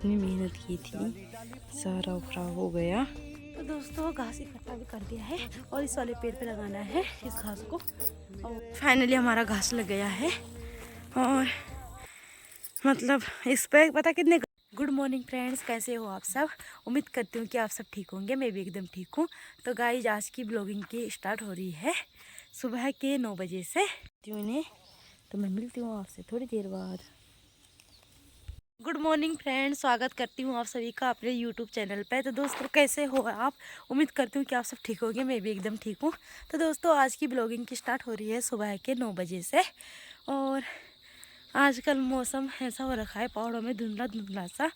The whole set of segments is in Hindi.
जितनी मेहनत की थी सारा खराब हो गया। तो दोस्तों घास इकट्ठा भी कर दिया है और इस वाले पेड़ पे लगाना है इस घास को। और फाइनली हमारा घास लग गया है और मतलब इस पे पता कितने। गुड मॉर्निंग फ्रेंड्स, कैसे हो आप सब। उम्मीद करती हूँ कि आप सब ठीक होंगे, मैं भी एकदम ठीक हूँ। तो गाइस आज की ब्लॉगिंग की स्टार्ट हो रही है सुबह के 9 बजे से। तो मैं मिलती हूँ आपसे थोड़ी देर बाद। गुड मॉर्निंग फ्रेंड्स, स्वागत करती हूँ आप सभी का अपने यूट्यूब चैनल पे। तो दोस्तों कैसे हो आप, उम्मीद करती हूँ कि आप सब ठीक होंगे, मैं भी एकदम ठीक हूँ। तो दोस्तों आज की ब्लॉगिंग की स्टार्ट हो रही है सुबह के 9 बजे से। और आजकल मौसम ऐसा हो रखा है पहाड़ों में धुंधला धुंधला सा,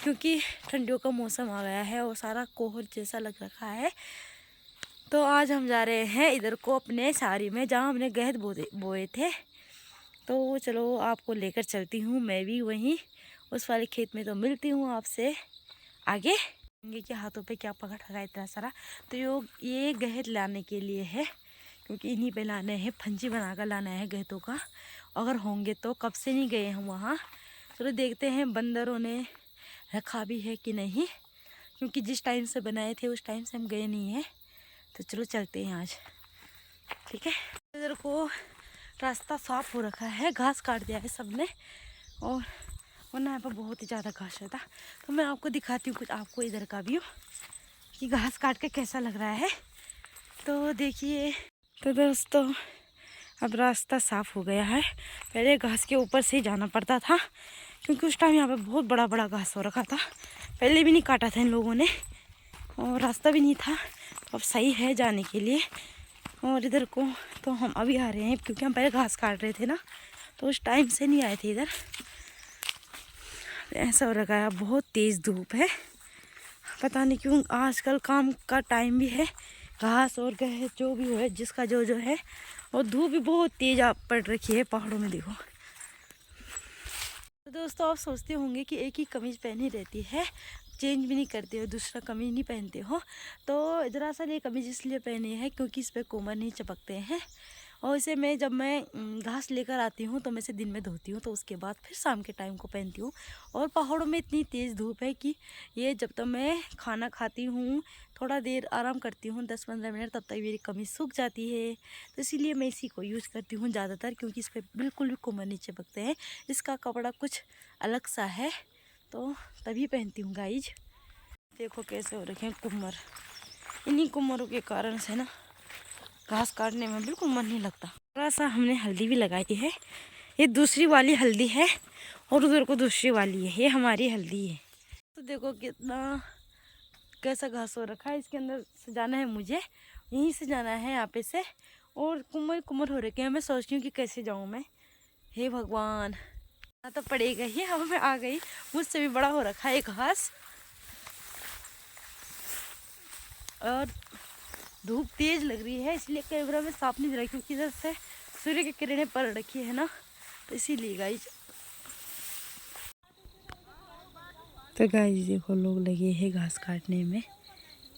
क्योंकि ठंडियों का मौसम आ गया है और सारा कोहर जैसा लग रखा है। तो आज हम जा रहे हैं इधर को अपने साड़ी में जहाँ हमने गेहूं बोए थे। तो चलो आपको लेकर चलती हूँ मैं भी वहीं उस वाले खेत में। तो मिलती हूँ आपसे आगे। के हाथों पे क्या पकड़ रखा है इतना सारा। तो ये गहत लाने के लिए है, क्योंकि इन्हीं पे लाने हैं, फंजी बनाकर लाना है गहतों का। अगर होंगे तो कब से नहीं गए हम वहाँ। चलो देखते हैं बंदरों ने रखा भी है कि नहीं, क्योंकि जिस टाइम से बनाए थे उस टाइम से हम गए नहीं हैं। तो चलो चलते हैं आज, ठीक है। इधर को रास्ता साफ हो रखा है, घास काट दिया है सबने, और वरना यहाँ पर बहुत ही ज़्यादा घास रहता। तो मैं आपको दिखाती हूँ कुछ आपको इधर का व्यू कि घास काट के कैसा लग रहा है। तो देखिए। तो दोस्तों अब रास्ता साफ हो गया है। पहले घास के ऊपर से ही जाना पड़ता था, क्योंकि उस टाइम यहाँ पे बहुत बड़ा बड़ा घास हो रखा था। पहले भी नहीं काटा था इन लोगों ने और रास्ता भी नहीं था। अब सही है जाने के लिए। और इधर को तो हम अभी आ रहे हैं, क्योंकि हम पहले घास काट रहे थे ना, तो उस टाइम से नहीं आए थे इधर। ऐसा हो रखा है, बहुत तेज़ धूप है, पता नहीं क्यों। आजकल काम का टाइम भी है, घास और गह जो भी हो जिसका जो जो है, और धूप भी बहुत तेज पड़ रखी है पहाड़ों में, देखो। तो दोस्तों आप सोचते होंगे कि एक ही कमीज पहनी रहती है, चेंज भी नहीं करते हो, दूसरा कमीज नहीं पहनते हो। तो दरअसल ये कमीज इसलिए पहनी है क्योंकि इस पर कोमर नहीं चपकते हैं। और इसे मैं जब मैं घास लेकर आती हूँ तो मैं इसे दिन में धोती हूँ, तो उसके बाद फिर शाम के टाइम को पहनती हूँ। और पहाड़ों में इतनी तेज़ धूप है कि ये जब तक मैं खाना खाती हूँ, थोड़ा देर आराम करती हूँ 10-15 मिनट, तब तक मेरी कमीज सूख जाती है। तो इसीलिए मैं इसी को यूज़ करती हूँ ज़्यादातर, क्योंकि इस पर बिल्कुल भी कोमर नहीं चिपकते हैं। इसका कपड़ा कुछ अलग सा है, तो तभी पहनती हूँ गाइज। देखो कैसे हो रखे हैं कुम्मर। इन्हीं कुम्मरों के कारण से ना घास काटने में बिल्कुल मन नहीं लगता। थोड़ा सा हमने हल्दी भी लगाई है, ये दूसरी वाली हल्दी है और उधर को दूसरी वाली है, ये हमारी हल्दी है। तो देखो कितना कैसा घास हो रखा है, इसके अंदर से जाना है मुझे, यहीं से जाना है यहाँ पे से। और कुम्मर कुम्मर हो रखे हैं, मैं सोचती हूँ कि कैसे जाऊँ मैं। हे भगवान, तो पड़ेगा ही। अब मैं आ गई, मुझसे भी बड़ा हो रखा है घास। और धूप तेज लग रही है, इसलिए कैमरा में साफ नहीं दिख रहा, क्योंकि इधर से सूर्य की किरणें पड़ रखी है ना, तो इसीलिए गाइज। तो गाइज देखो लोग लगे हैं घास काटने में।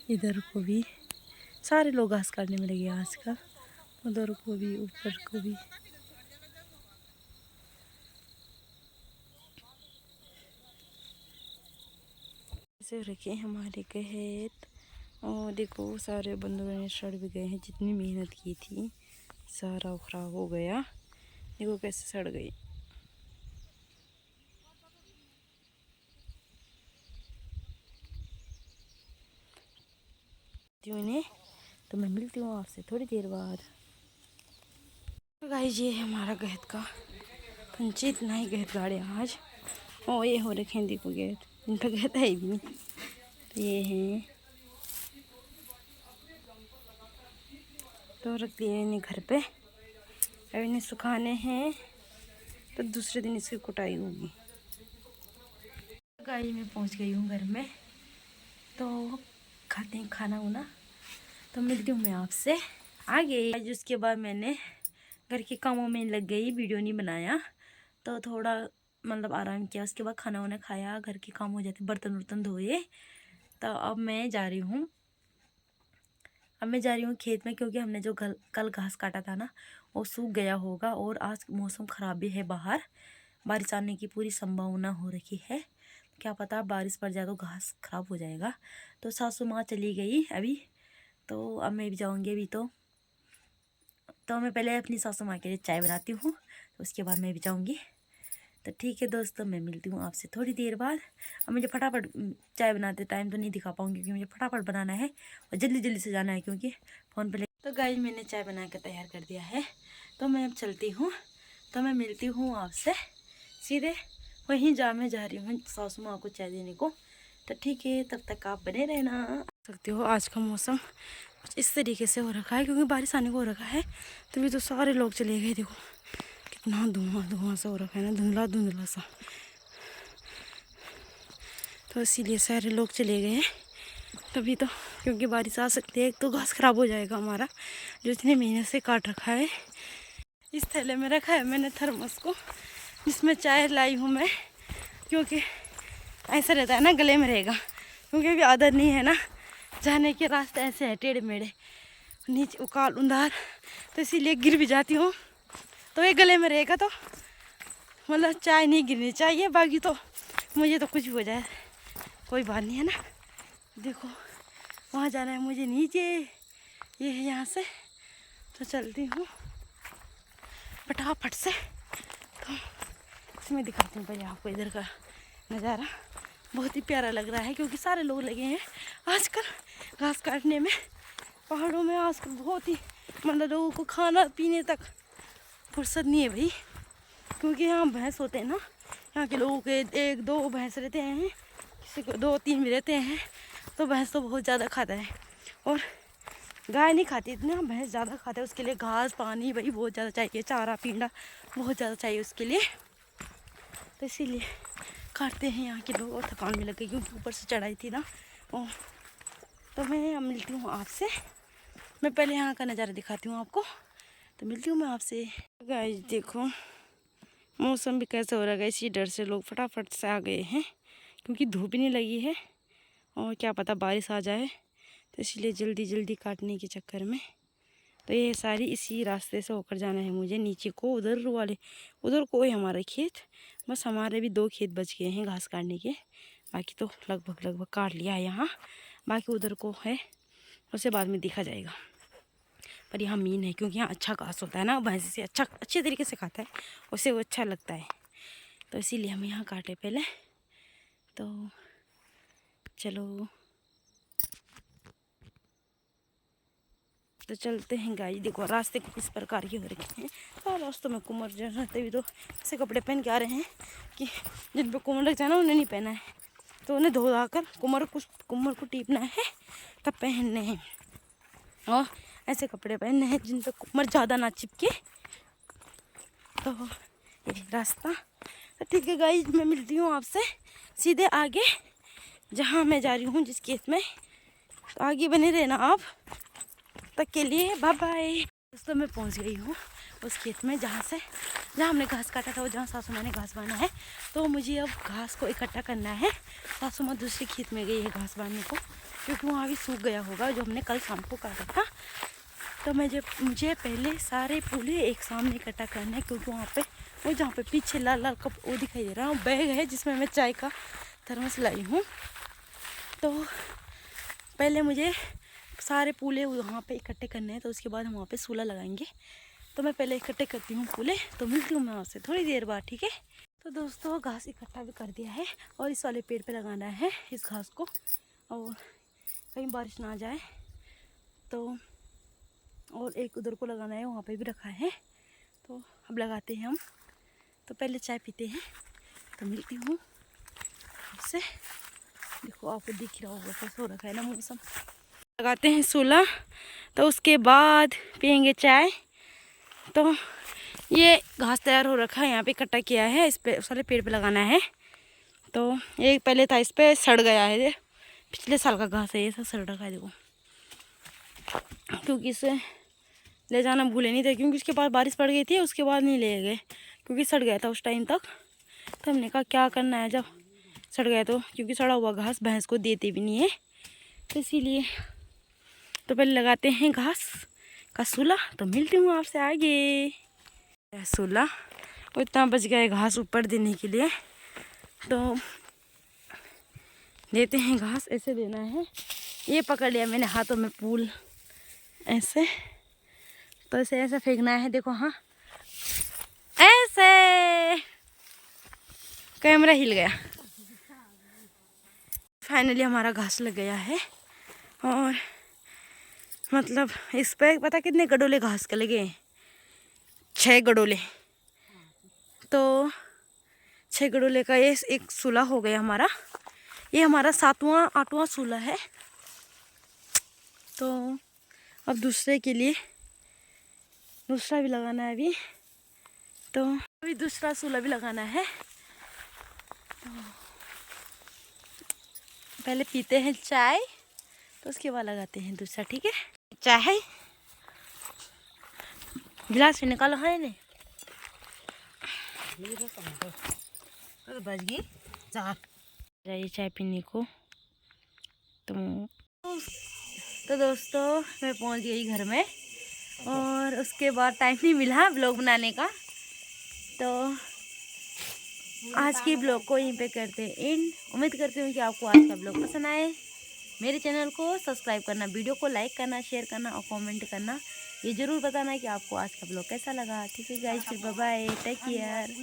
इधर को भी सारे लोग घास काटने में लगे आजकल, उधर को भी ऊपर को भी। ऐसे रखे हमारे खेत। और देखो सारे बंदरों ने सड़ भी गए हैं, जितनी मेहनत की थी सारा खराब हो गया। देखो कैसे सड़ गई। इन्हें तो मैं मिलती हूँ आपसे थोड़ी देर बाद। तो गाइस ये है हमारा गहत का पंची, इतना ही गहत गाड़े आज। और ये हो रखे हैं, देखो गेट, इनका गहत है ही नहीं। तो ये हैं, तो रख दिए इन्हें घर पे। अब इन्हें सुखाने हैं, तो दूसरे दिन इसकी कुटाई होगी। गाड़ी में पहुंच गई हूँ घर में, तो खाते हैं खाना वाना। तो मिलती हूँ मैं आपसे आगे। आज उसके बाद मैंने घर के कामों में लग गई, वीडियो नहीं बनाया, तो थोड़ा मतलब आराम किया। उसके बाद खाना वाना खाया, घर के काम हो जाते, बर्तन वर्तन धोए। तो अब मैं जा रही हूँ, खेत में, क्योंकि हमने जो कल घास काटा था ना, वो सूख गया होगा। और आज मौसम ख़राब भी है, बाहर बारिश आने की पूरी संभावना हो रखी है। क्या पता बारिश पड़ जाए तो घास खराब हो जाएगा। तो सासू माँ चली गई अभी, तो अब मैं भी जाऊँगी अभी। तो मैं पहले अपनी सासू माँ के लिए चाय बनाती हूँ, तो उसके बाद मैं भी जाऊँगी। तो ठीक है दोस्तों, मैं मिलती हूँ आपसे थोड़ी देर बाद। अब मुझे फटाफट चाय बनाते टाइम तो नहीं दिखा पाऊँगी, क्योंकि मुझे फटाफट बनाना है और जल्दी जल्दी से जाना है, क्योंकि फ़ोन पे तो गाइस मैंने चाय बना कर तैयार कर दिया है। तो मैं अब चलती हूँ, तो मैं मिलती हूँ आपसे सीधे वहीं जहाँ मैं जा रही हूँ सासू माँ को चाय देने को। तो ठीक है, तब तक आप बने रहना। सकते हो आज का मौसम कुछ इस तरीके से हो रखा है, क्योंकि बारिश आने को हो रखा है। तभी तो सारे लोग चले गए, देखो कितना धुआं धुआं सा हो रखा है ना, धुंधला धुंधला सा। तो इसीलिए सारे लोग चले गए हैं तभी तो, क्योंकि बारिश आ सकती है। एक तो घास खराब हो जाएगा हमारा, जो इतने महीने से काट रखा है। इस थैले में रखा है मैंने थर्मस को, जिसमें चाय लाई हूँ मैं, क्योंकि ऐसा रहता है ना गले में रहेगा, क्योंकि अभी आदत नहीं है ना, जाने के रास्ते ऐसे है टेढ़े मेढ़े, नीचे उकाल उंधार, तो इसीलिए गिर भी जाती हूँ। तो ये गले में रहेगा तो मतलब चाय नहीं गिरनी चाहिए, बाकी तो मुझे तो कुछ भी हो जाए कोई बात नहीं है ना। देखो वहाँ जाना है मुझे नीचे, ये है यहाँ से, तो चलती हूँ फटाफट से। तो इसमें दिखाती हूँ पहले आपको इधर का नज़ारा, बहुत ही प्यारा लग रहा है, क्योंकि सारे लोग लगे हैं आजकल घास काटने में। पहाड़ों में आजकल बहुत ही मतलब लोगों को खाना पीने तक फुर्सत नहीं है भाई, क्योंकि यहाँ भैंस होते हैं ना, यहाँ के लोगों के 1-2 भैंस रहते हैं, किसी को 2-3 भी रहते हैं। तो भैंस तो बहुत ज़्यादा खाता है, और गाय नहीं खाती इतना, भैंस ज़्यादा खाता है। उसके लिए घास पानी भाई बहुत ज़्यादा चाहिए, चारा पीना बहुत ज़्यादा चाहिए उसके लिए। तो इसीलिए काटते हैं यहाँ के लोग, और थकान भी लग गई क्योंकि ऊपर से चढ़ाई थी ना। और तो मैं मिलती हूँ आपसे, मैं पहले यहाँ का नज़ारा दिखाती हूँ आपको, तो मिलती हूँ मैं आपसे। गाइस देखो मौसम भी कैसा हो रहा है, इसी डर से लोग फटाफट से आ गए हैं, क्योंकि धूप ही नहीं लगी है और क्या पता बारिश आ जाए, तो इसलिए जल्दी जल्दी काटने के चक्कर में। तो ये सारी इसी रास्ते से होकर जाना है मुझे नीचे को, उधर वाले उधर को है हमारा खेत, बस हमारे भी 2 खेत बच गए हैं घास काटने के, बाकी तो लगभग काट लिया है यहाँ, बाकी उधर को है, उससे बाद में देखा जाएगा। पर यहाँ मीन है, क्योंकि यहाँ अच्छा घास होता है ना, भैंस से अच्छे तरीके से खाता है, उससे वो अच्छा लगता है, तो इसीलिए हम यहाँ काटे पहले। तो चलो तो चलते हैं गाइस। देखो रास्ते इस प्रकार के हो रखे हैं, और रास्तों में कुमर जो रहते भी तो ऐसे कपड़े पहन के आ रहे हैं कि जिन पे कुमर लग जाए ना, उन्हें नहीं पहना है, तो उन्हें धो धाकर कुमर को टीपना है तब पहनने हैं, और ऐसे कपड़े पहनने हैं जिन पे कुमर ज़्यादा ना चिपके। तो ये रास्ता, तो ठीक है गाइस, मैं मिलती हूँ आपसे सीधे आगे जहाँ मैं जा रही हूँ, जिस खेत में। तो आगे बने रहना आप, तक के लिए बाय बाय। दोस्तों मैं पहुंच गई हूँ उस खेत में जहाँ हमने घास काटा था, और जहाँ सासू माँ ने घास बांधा है। तो मुझे अब घास को इकट्ठा करना है। सासू माँ दूसरे खेत में गई है घास बांधने को, क्योंकि वहाँ भी सूख गया होगा जो हमने कल शाम को काटा था। तो मुझे पहले सारे पूले एक सामने इकट्ठा करना है, क्योंकि वहाँ पे वो जहाँ पे पीछे लाल लाल कप वो दिखाई दे रहा है, बैग है जिसमें मैं चाय का थर्मस लाई हूँ। तो पहले मुझे सारे पूले वहाँ पे इकट्ठे करने हैं, तो उसके बाद हम वहाँ पे सूला लगाएंगे। तो मैं पहले इकट्ठे करती हूँ पूले, तो मिलती हूँ मैं आपसे थोड़ी देर बाद, ठीक है। तो दोस्तों घास इकट्ठा भी कर दिया है, और इस वाले पेड़ पे लगाना है इस घास को, और कहीं बारिश ना आ जाए तो। और एक उधर को लगाना है, वहाँ पे भी रखा है, तो अब लगाते हैं हम। तो पहले चाय पीते हैं, तो मिलती हूँ आपसे। देखो आपको दिख रहा होगा कैसा हो रखा है ना मौसम। लगाते हैं सूला, तो उसके बाद पियेंगे चाय। तो ये घास तैयार हो रखा है, यहाँ पे इकट्ठा किया है, इस पे सारे पेड़ पे लगाना है। तो एक पहले था, इस पे सड़ गया है, ये पिछले साल का घास है, ये सब सड़ रखा है देखो, क्योंकि इसे ले जाना भूले नहीं थे, क्योंकि उसके बाद बारिश पड़ गई थी, उसके बाद नहीं ले गए क्योंकि सड़ गया था उस टाइम तक। तो हमने कहा क्या करना है जब सड़ गया, तो क्योंकि सड़ा हुआ घास भैंस को देते भी नहीं है, तो इसीलिए तो पहले लगाते हैं घास का सूला। तो मिलती हूँ आपसे आगे। सूला वो इतना बच गया है घास ऊपर देने के लिए, तो देते हैं घास, ऐसे देना है। ये पकड़ लिया मैंने हाथों में पूल, ऐसे तो ऐसे ऐसे फेंकना है। देखो हाँ ऐसे, कैमरा हिल गया। फाइनली हमारा घास लग गया है और मतलब इस पे पता कितने गडोले घास के लगे? 6 गडोले। तो 6 गडोले का ये एक सूला हो गया हमारा। ये हमारा 7वां 8वां सूला है। तो अब दूसरे के लिए दूसरा भी लगाना है अभी। तो अभी दूसरा सूला भी लगाना है। तो पहले पीते हैं चाय, तो उसके बाद लगाते हैं दूसरा, ठीक है? चाय गिलास से निकालो है नहीं बज गई 4। जाइए चाय पीने को। तो दोस्तों मैं पहुंच गई घर में और उसके बाद टाइम नहीं मिला ब्लॉग बनाने का। तो आज की ब्लॉग को यहीं पे करते हैं एंड। उम्मीद करती हूँ कि आपको आज का ब्लॉग पसंद आए। मेरे चैनल को सब्सक्राइब करना, वीडियो को लाइक करना, शेयर करना और कमेंट करना। ये ज़रूर बताना कि आपको आज का ब्लॉग कैसा लगा। ठीक है गाइस, फिर बाय बाय, टेक केयर।